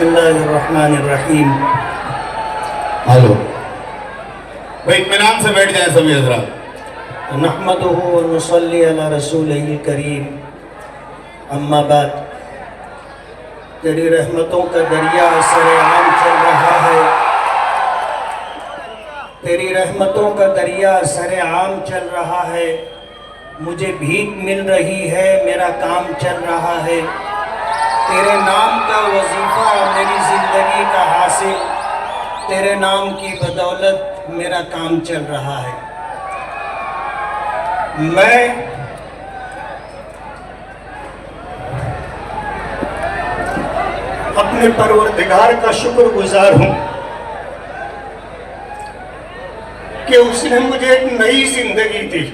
اللہ الرحمن الرحیم. ہلو بھائی اطمینان سے بیٹھ جائیں سبھی حضرات. نحمدہ و نصلی علی رسولہ الکریم. اما بعد، تیری رحمتوں کا دریا سر عام چل رہا ہے. تیری رحمتوں کا دریا سر عام چل رہا ہے. مجھے بھیک مل رہی ہے، میرا کام چل رہا ہے. تیرے نام کا وظیفہ میری زندگی کا حاصل، تیرے نام کی بدولت میرا کام چل رہا ہے. میں اپنے پروردگار کا شکر گزار ہوں کہ اس نے مجھے ایک نئی زندگی دی.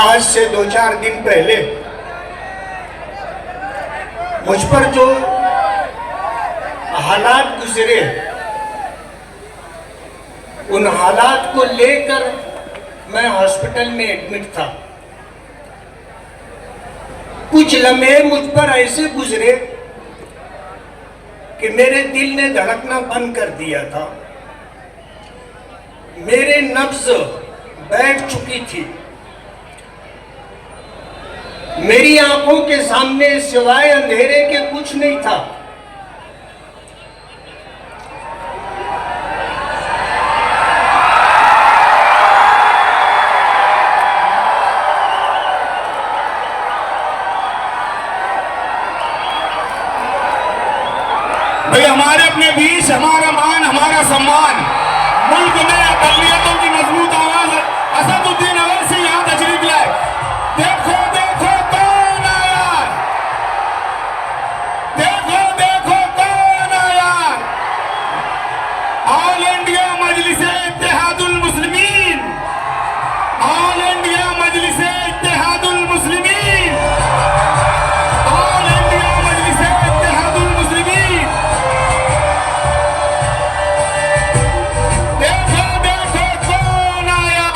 آج سے 2-4 دن پہلے مجھ پر جو حالات گزرے، ان حالات کو لے کر میں ہاسپٹل میں ایڈمٹ تھا. کچھ لمحے مجھ پر ایسے گزرے کہ میرے دل نے دھڑکنا بند کر دیا تھا. میرے نبض بیٹھ چکی تھی. میری آنکھوں کے سامنے سوائے اندھیرے کے کچھ نہیں تھا. بھئی ہمارے اپنے بیچ ہمارا مان، ہمارا سمان، ملک میں اقلیتوں کی مضبوط آواز اسد الدین اویسی یہاں تشریف لائے. دیکھو دیکھو کون آیا، دیکھو دیکھو کون آیا. آل انڈیا مجلس اتحاد المسلمین، آل انڈیا مجلس اتحاد المسلمین، آل انڈیا مجلس اتحاد المسلمین. دیکھو دیکھو کون آیا.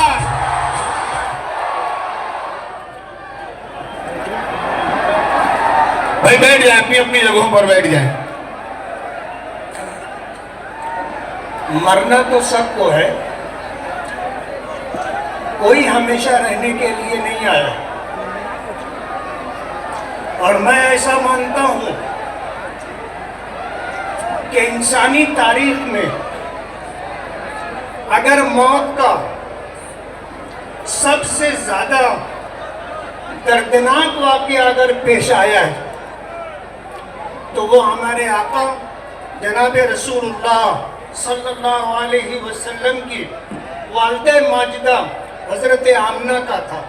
بھائی بیٹھ جائیں، اپنی اپنی جگہوں پر بیٹھ جائیں. مرنا تو سب کو ہے، کوئی ہمیشہ رہنے کے لیے نہیں آیا. اور میں ایسا مانتا ہوں کہ انسانی تاریخ میں اگر موت کا سب سے زیادہ دردناک واقعہ اگر پیش آیا ہے تو وہ ہمارے آقا جناب رسول اللہ صلی اللہ علیہ وسلم کی والدہ ماجدہ حضرت آمنہ کا تھا.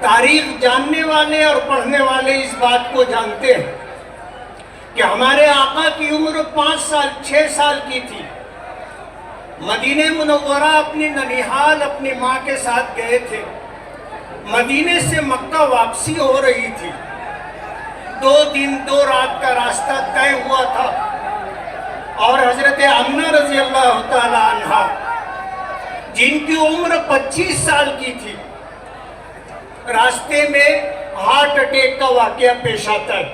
تاریخ جاننے والے اور پڑھنے والے اس بات کو جانتے ہیں کہ ہمارے آقا کی عمر 5 سال 6 سال کی تھی. مدینہ منورہ اپنی ننیحال اپنی ماں کے ساتھ گئے تھے. مدینے سے مکہ واپسی ہو رہی تھی. 2 دن 2 رات کا راستہ طے ہوا تھا اور حضرت آمنہ رضی اللہ تعالی عنہ جن کی عمر 25 سال کی تھی، راستے میں ہارٹ اٹیک کا واقعہ پیش آتا ہے.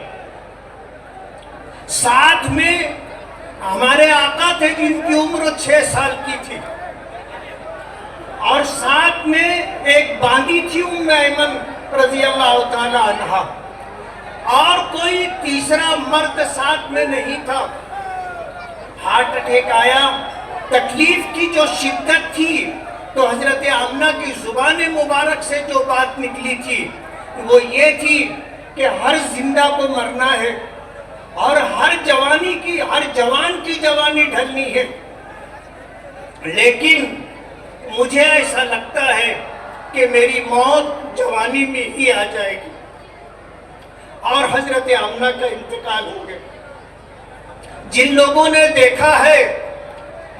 ساتھ میں ہمارے آقا تھے جن کی عمر 6 سال کی تھی، اور ساتھ میں ایک باندی تھی ام ایمن رضی اللہ تعالی عنہ، اور کوئی تیسرا مرد ساتھ میں نہیں تھا. ہارٹ اٹیک آیا. تکلیف کی جو شدت تھی تو حضرت آمنہ کی زبان مبارک سے جو بات نکلی تھی وہ یہ تھی کہ ہر زندہ کو مرنا ہے اور ہر جوان کی جوانی ڈھلنی ہے. لیکن مجھے ایسا لگتا ہے کہ میری موت جوانی میں ہی آ جائے گی اور حضرت آمنہ کا انتقال ہو گیا. جن لوگوں نے دیکھا ہے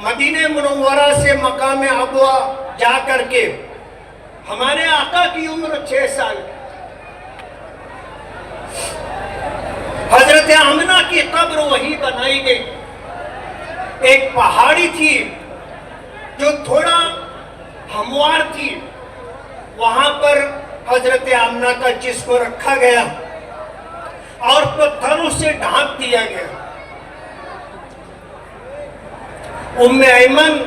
مدینہ منورہ سے مقام ابوا جا کر کے ہمارے آقا کی عمر 6 سال، حضرت آمنہ کی قبر وہی بنائی گئی. ایک پہاڑی تھی جو تھوڑا ہموار تھی، وہاں پر حضرت آمنہ کا جسم رکھا گیا. اور پتھروں سے ڈھانپ دیا گیا۔ ام ایمن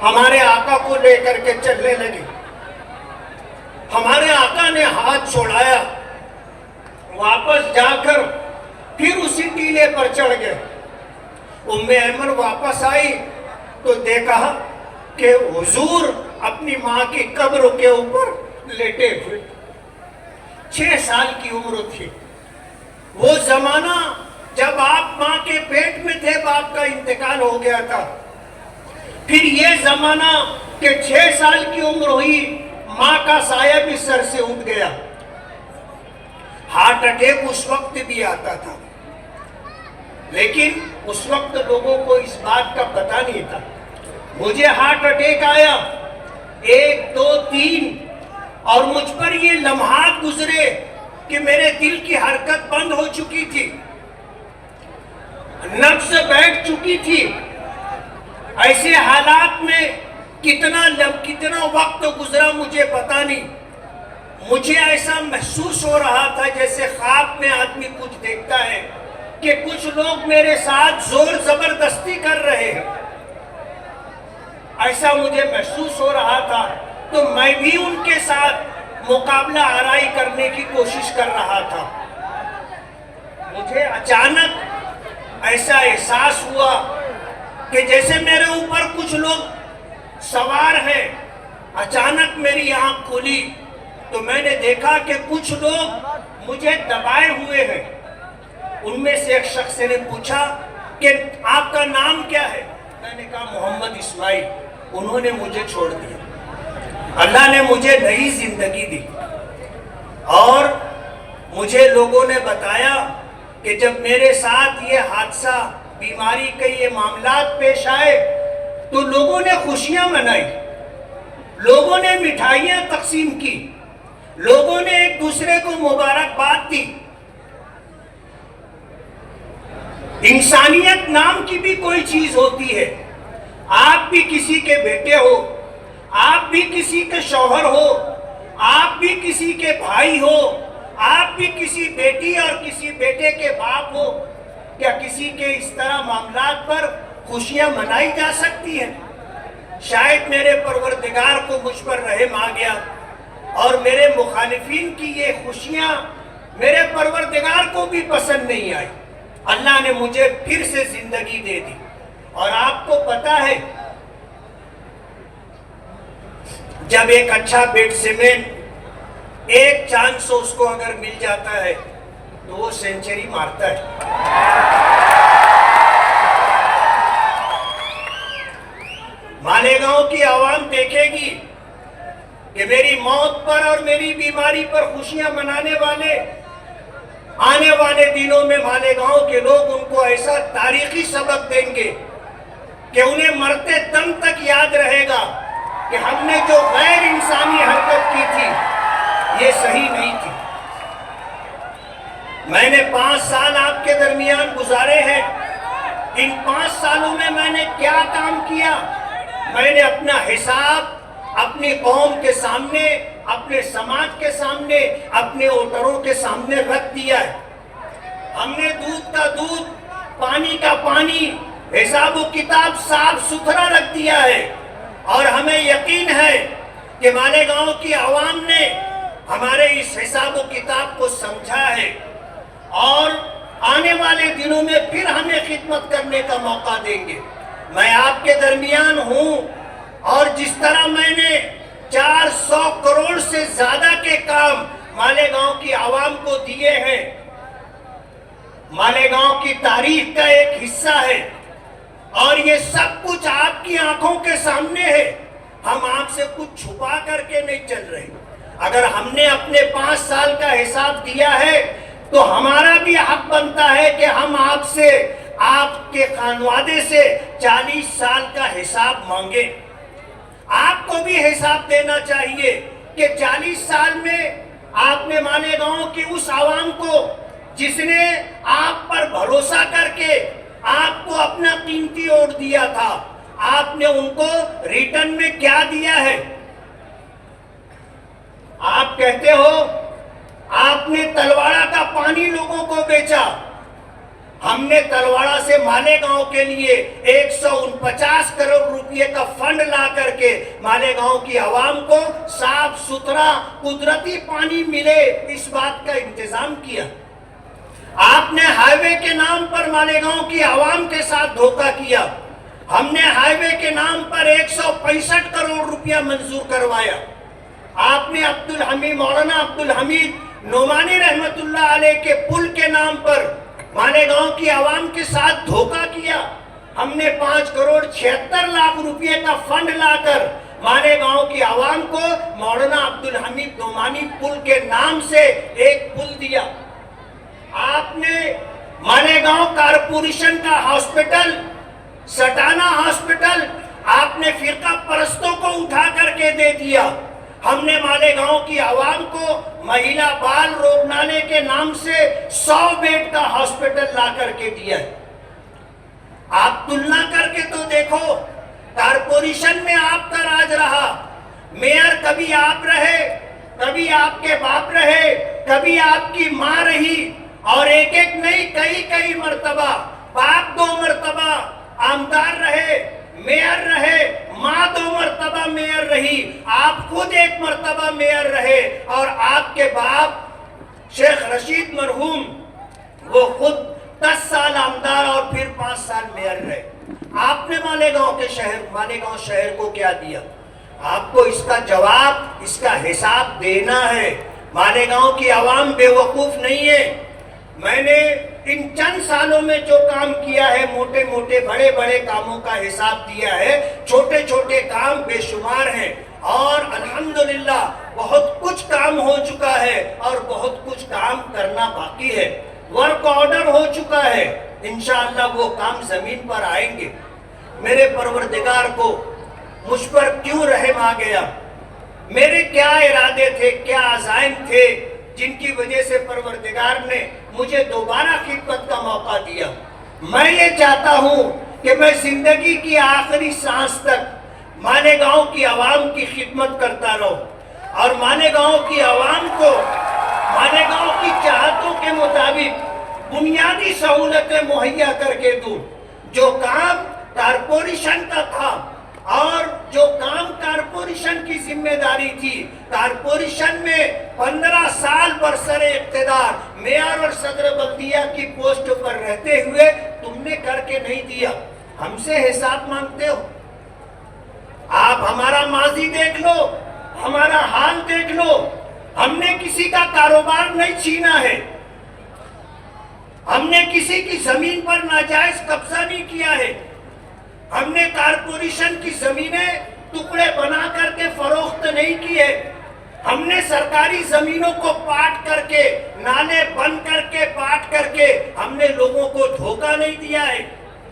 ہمارے آقا کو لے کر کے چلنے لگی۔ ہمارے آقا نے ہاتھ چھوڑایا، واپس جا کر پھر اسی ٹیلے پر چڑھ گئے۔ ام ایمن واپس آئی تو دیکھا کہ حضور اپنی ماں کی قبر کے اوپر لیٹے ہوئے، 6 سال کی عمر تھی۔ وہ زمانہ جب آپ ماں کے پیٹ میں تھے، باپ کا انتقال ہو گیا تھا۔ پھر یہ زمانہ کہ 6 سال کی عمر ہوئی، ماں کا سایہ بھی سر سے اٹھ گیا۔ ہارٹ اٹیک اس وقت بھی آتا تھا، لیکن اس وقت لوگوں کو اس بات کا پتہ نہیں تھا۔ مجھے ہارٹ اٹیک آیا 1 2 3، اور مجھ پر یہ لمحات گزرے کہ میرے دل کی حرکت بند ہو چکی تھی، نبض بیٹھ چکی تھی۔ ایسے حالات میں کتنا وقت گزرا مجھے پتا نہیں۔ مجھے ایسا محسوس ہو رہا تھا جیسے خواب میں آدمی کچھ دیکھتا ہے کہ کچھ لوگ میرے ساتھ زور زبردستی کر رہے ہیں، ایسا مجھے محسوس ہو رہا تھا۔ تو میں بھی ان کے ساتھ مقابلہ آرائی کرنے کی کوشش کر رہا تھا۔ مجھے اچانک ایسا احساس ہوا کہ جیسے میرے اوپر کچھ لوگ سوار ہیں۔ اچانک میری آنکھ کھلی تو میں نے دیکھا کہ کچھ لوگ مجھے دبائے ہوئے ہیں۔ ان میں سے ایک شخص نے پوچھا کہ آپ کا نام کیا ہے؟ میں نے کہا محمد اسماعیل۔ انہوں نے مجھے چھوڑ دیا۔ اللہ نے مجھے نئی زندگی دی، اور مجھے لوگوں نے بتایا کہ جب میرے ساتھ یہ حادثہ، بیماری کے یہ معاملات پیش آئے تو لوگوں نے خوشیاں منائی، لوگوں نے مٹھائیاں تقسیم کی، لوگوں نے ایک دوسرے کو مبارکباد دی۔ انسانیت نام کی بھی کوئی چیز ہوتی ہے۔ آپ بھی کسی کے بیٹے ہو، آپ بھی کسی کے شوہر ہو، آپ بھی کسی کے بھائی ہو، آپ بھی کسی بیٹی اور کسی بیٹے کے باپ ہو۔ کیا کسی کے اس طرح معاملات پر خوشیاں منائی جا سکتی ہیں؟ شاید میرے پروردگار کو مجھ پر رحم آ گیا، اور میرے مخالفین کی یہ خوشیاں میرے پروردگار کو بھی پسند نہیں آئی۔ اللہ نے مجھے پھر سے زندگی دے دی۔ اور آپ کو پتا ہے، جب ایک اچھا بیٹسمین ایک چانس اس کو اگر مل جاتا ہے تو وہ سینچری مارتا ہے۔ مالیگاؤں کی عوام دیکھے گی کہ میری موت پر اور میری بیماری پر خوشیاں منانے والے آنے والے دنوں میں مالیگاؤں کے لوگ ان کو ایسا تاریخی سبق دیں گے کہ انہیں مرتے دم تک یاد رہے گا کہ ہم نے جو غیر انسانی حرکت کی تھی یہ صحیح نہیں تھی۔ میں نے 5 سال آپ کے درمیان گزارے ہیں۔ ان 5 سالوں میں نے کیا کام کیا؟ میں نے اپنا حساب اپنی قوم کے سامنے، اپنے سماج کے سامنے، اپنے ووٹروں کے سامنے رکھ دیا ہے۔ ہم نے دودھ کا دودھ، پانی کا پانی، حساب و کتاب صاف ستھرا رکھ دیا ہے، اور ہمیں یقین ہے کہ مالیگاؤں کی عوام نے ہمارے اس حساب و کتاب کو سمجھا ہے، اور آنے والے دنوں میں پھر ہمیں خدمت کرنے کا موقع دیں گے۔ میں آپ کے درمیان ہوں، اور جس طرح میں نے 400 کروڑ سے زیادہ کے کام مالیگاؤں کی عوام کو دیے ہیں، مالیگاؤں کی تاریخ کا ایک حصہ ہے، اور یہ سب کچھ آپ کی آنکھوں کے سامنے ہے۔ ہم آپ سے کچھ چھپا کر کے نہیں چل رہے۔ اگر ہم نے اپنے 5 سال کا حساب دیا ہے تو ہمارا بھی حق بنتا ہے کہ ہم آپ سے، آپ کے خانوادے سے 40 سال کا حساب مانگیں۔ آپ کو بھی حساب دینا چاہیے کہ 40 سال میں آپ نے مالیگاؤں کی اس عوام کو جس نے آپ پر بھروسہ کر کے آپ کو اپنا قیمتی ووٹ دیا تھا، آپ نے ان کو ریٹرن میں کیا دیا ہے؟ آپ کہتے ہو آپ نے تلواڑہ کا پانی لوگوں کو بیچا. ہم نے تلواڑہ سے مالیگاؤں کے لیے 149 کروڑ روپے کا فنڈ لا کر کے مالیگاؤں کی عوام کو صاف ستھرا قدرتی پانی ملے اس بات کا انتظام کیا. آپ نے ہائی وے کے نام پر مالیگاؤں کی عوام کے ساتھ دھوکہ کیا. ہم نے ہائی وے کے نام پر 165 کروڑ روپیہ منظور کروایا. آپ نے مولانا عبدالحمید نعمانی رحمت اللہ علیہ کے پل کے نام پر مالیگاؤں کی عوام کے ساتھ دھوکہ کیا. ہم نے 5 کروڑ 76 لاکھ روپے کا فنڈ لا کر مالیگاؤں کی عوام کو مولانا عبدالحمید نعمانی پل کے نام سے ایک پل دیا. آپ نے مالیگاؤں کارپوریشن کا ہاسپٹل سٹانا ہاسپٹل آپ نے فرقہ پرستوں کو اٹھا کر کے دے دیا. ہم نے مالیگاؤں کی عوام کو مہیلا بال روگنالے کے نام سے 100 بیڈ کا ہاسپٹل لا کر کے دیا ہے. آپ تلنا کر کے تو دیکھو, کارپوریشن میں آپ کا راج رہا. میئر کبھی آپ رہے, کبھی آپ کے باپ رہے, کبھی آپ کی ماں رہی, اور ایک نہیں کئی مرتبہ باپ 2 مرتبہ آمدار رہے, میئر رہے, ماں 2 مرتبہ میئر رہی, آپ خود 1 مرتبہ میئر رہے, اور آپ کے باپ شیخ رشید مرحوم وہ خود 10 سال آمدار اور پھر 5 سال میئر رہے. آپ نے مالیگاؤں شہر کو کیا دیا؟ آپ کو اس کا جواب, اس کا حساب دینا ہے. مالیگاؤں کی عوام بے وقوف نہیں ہے. میں نے ان چند سالوں میں جو کام کیا ہے, موٹے موٹے بڑے بڑے کاموں کا حساب دیا ہے. چھوٹے چھوٹے کام بے شمار ہیں, اور الحمدللہ بہت کچھ کام ہو چکا ہے اور بہت کچھ کام کرنا باقی ہے. ورک آرڈر ہو چکا ہے, انشاءاللہ وہ کام زمین پر آئیں گے. میرے پروردگار کو مجھ پر کیوں رحم آ گیا؟ میرے کیا ارادے تھے, کیا عزائم تھے جن کی وجہ سے پروردگار نے مجھے دوبارہ خدمت کا موقع دیا؟ میں یہ چاہتا ہوں کہ میں زندگی کی آخری سانس تک مالیگاؤں کی عوام کی خدمت کرتا رہوں, اور مالیگاؤں کی عوام کو مالیگاؤں کی چاہتوں کے مطابق بنیادی سہولتیں مہیا کر کے دوں. جو کام کارپوریشن کا تھا اور جو کام کارپوریشن کی ذمہ داری تھی, کارپوریشن میں 15 سال برسر اقتدار میئر اور صدر بلدیہ کی پوسٹ پر رہتے ہوئے تم نے کر کے نہیں دیا. ہم سے حساب مانگتے ہو. آپ ہمارا ماضی دیکھ لو, ہمارا حال دیکھ لو. ہم نے کسی کا کاروبار نہیں چھینا ہے, ہم نے کسی کی زمین پر ناجائز قبضہ نہیں کیا ہے. ہم نے کارپوریشن کی زمینیں ٹکڑے بنا کر کے فروخت نہیں کیے. ہم نے سرکاری زمینوں کو پاٹ کر کے, نالے بند کر کے, پاٹ کر کے ہم نے لوگوں کو دھوکہ نہیں دیا ہے.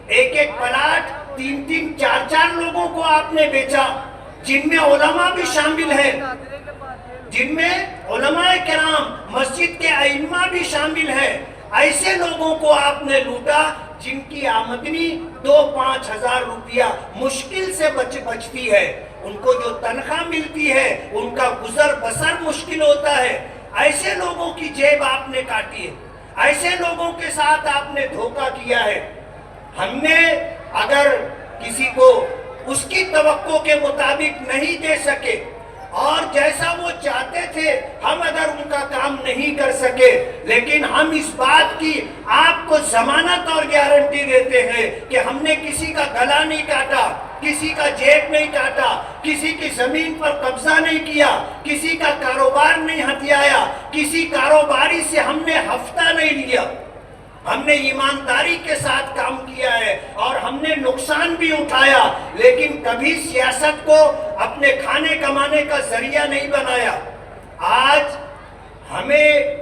ایک پلاٹ 3-3, 4-4 لوگوں کو آپ نے بیچا, جن میں علماء بھی شامل ہیں, جن میں علماء کرام, مسجد کے ائمہ بھی شامل ہیں. ایسے لوگوں کو آپ نے لوٹا جن کی آمدنی 2-5 ہزار روپیہ مشکل سے بچتی ہے. ان کو جو تنخواہ ملتی ہے ان کا گزر بسر مشکل ہوتا ہے. ایسے لوگوں کی جیب آپ نے کاٹی ہے, ایسے لوگوں کے ساتھ آپ نے دھوکہ کیا ہے. ہم نے اگر کسی کو اس کی توقع کے مطابق نہیں دے سکے اور جیسا وہ چاہتے تھے ہم اگر ان کا کام نہیں کر سکے, لیکن ہم اس بات کی آپ کو ضمانت اور گارنٹی دیتے ہیں کہ ہم نے کسی کا گلا نہیں کاٹا, کسی کا جیب نہیں کاٹا, کسی کی زمین پر قبضہ نہیں کیا, کسی کا کاروبار نہیں ہتھیایا, کسی کاروباری سے ہم نے ہفتہ نہیں لیا. ہم نے ایمانداری کے ساتھ کام کیا ہے اور ہم نے نقصان بھی اٹھایا, لیکن کبھی سیاست کو اپنے کھانے کمانے کا ذریعہ نہیں بنایا. آج ہمیں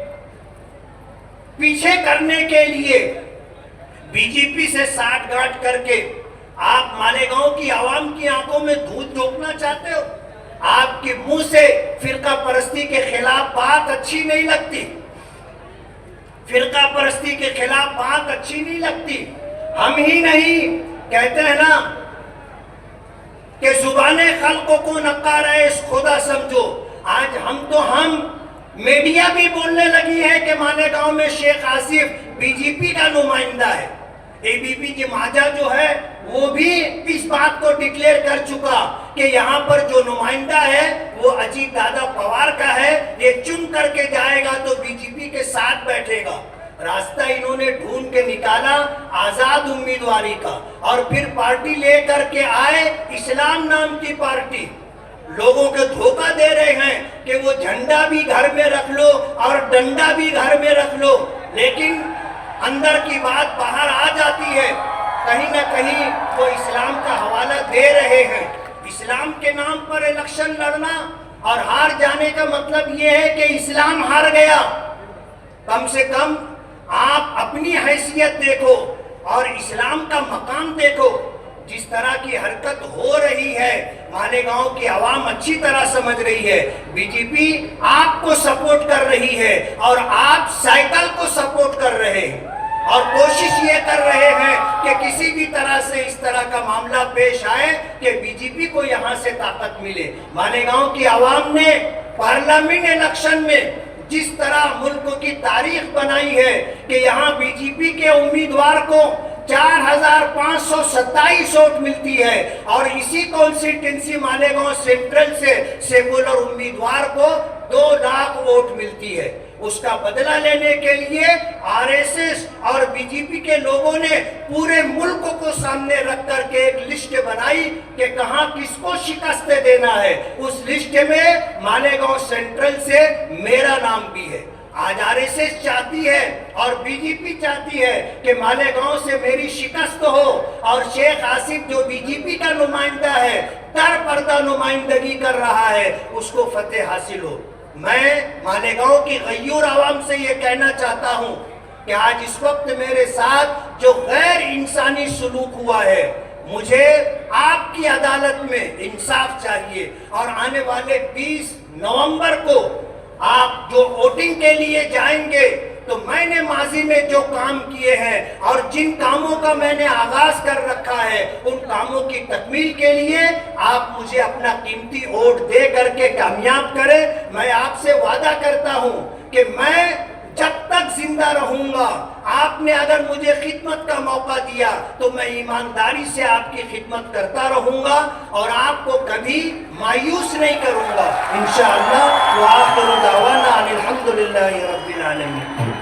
پیچھے کرنے کے لیے بی جے پی سے ساٹھ گانٹھ کر کے آپ مالیگاؤں کی عوام کی آنکھوں میں دھول جھونکنا چاہتے ہو. آپ کے منہ سے فرقہ پرستی کے خلاف بات اچھی نہیں لگتی, فرقہ پرستی کے خلاف بات اچھی نہیں لگتی. ہم ہی نہیں کہتے ہیں نا کہ زبان خلق کو نقار ہے اس خدا سمجھو. آج ہم میڈیا بھی بولنے لگی ہے کہ مالیگاؤں میں شیخ آصف بی جے پی کا نمائندہ ہے. اے بی پی کی ماجا جو ہے وہ بھی اس بات کو ڈکلیئر کر چکا کہ یہاں پر جو نمائندہ ہے وہ اجیت دادا پوار کا ہے, یہ چن کر کے جائے گا تو بی جے پی کے ساتھ بیٹھے گا. راستہ انہوں نے ڈھونڈ کے نکالا آزاد امیدواری کا, اور پھر پارٹی لے کر کے آئے اسلام نام کی پارٹی. لوگوں کو دھوکہ دے رہے ہیں کہ وہ جھنڈا بھی گھر میں رکھ لو اور ڈنڈا بھی گھر میں رکھ لو, لیکن اندر کی بات باہر آ جاتی ہے. کہیں نہ کہیں وہ اسلام کا حوالہ دے رہے ہیں. اسلام کے نام پر الیکشن لڑنا اور ہار جانے کا مطلب یہ ہے کہ اسلام ہار گیا. کم سے کم آپ اپنی حیثیت دیکھو اور اسلام کا مقام دیکھو. جس طرح کی حرکت ہو رہی ہے مالیگاؤں کی عوام اچھی طرح سمجھ رہی ہے. بی جے پی آپ کو سپورٹ کر رہی ہے اور آپ سائیکل کو سپورٹ کر رہے ہیں, اور کوشش یہ کر رہے ہیں کہ کسی بھی طرح سے اس طرح کا معاملہ پیش آئے کہ بی جے پی کو یہاں سے طاقت ملے. مالیگاؤں کی عوام نے پارلیمنٹ الیکشن میں جس طرح ملک کی تاریخ بنائی ہے کہ یہاں بی جے پی کے امیدوار کو 4527 ووٹ ملتی ہے, اور اسی کانسٹیٹوئنسی مالیگاؤں سینٹرل سے سیکولر امیدوار کو 2 لاکھ ووٹ ملتی ہے. اس کا بدلہ لینے کے لیے آر ایس ایس اور بی جے پی کے لوگوں نے پورے ملک کو سامنے رکھ کر کے ایک لسٹ بنائی کہ کہاں کس کو شکست دینا ہے. اس لسٹ میں مالیگاؤں سینٹرل سے میرا نام بھی ہے. آج آر ایس ایس چاہتی ہے اور بی جے پی چاہتی ہے کہ مالیگاؤں سے میری شکست ہو, اور شیخ آصف جو بی جے پی کا نمائندہ ہے, در پردہ نمائندگی کر رہا ہے, اس کو فتح حاصل ہو. میں مالیگاؤں کی غیور عوام سے یہ کہنا چاہتا ہوں کہ آج اس وقت میرے ساتھ جو غیر انسانی سلوک ہوا ہے, مجھے آپ کی عدالت میں انصاف چاہیے. اور آنے والے 20 نومبر کو آپ جو ووٹنگ کے لیے جائیں گے تو میں نے ماضی میں جو کام کیے ہیں اور جن کاموں کا میں نے آغاز کر رکھا ہے, ان کاموں کی تکمیل کے لیے آپ مجھے اپنا قیمتی ووٹ دے کر کے کامیاب کریں. میں آپ سے وعدہ کرتا ہوں کہ میں جب تک زندہ رہوں گا, آپ نے اگر مجھے خدمت کا موقع دیا تو میں ایمانداری سے آپ کی خدمت کرتا رہوں گا اور آپ کو کبھی مایوس نہیں کروں گا انشاءاللہ. وآخر دعوانا ان الحمدللہ رب العالمین.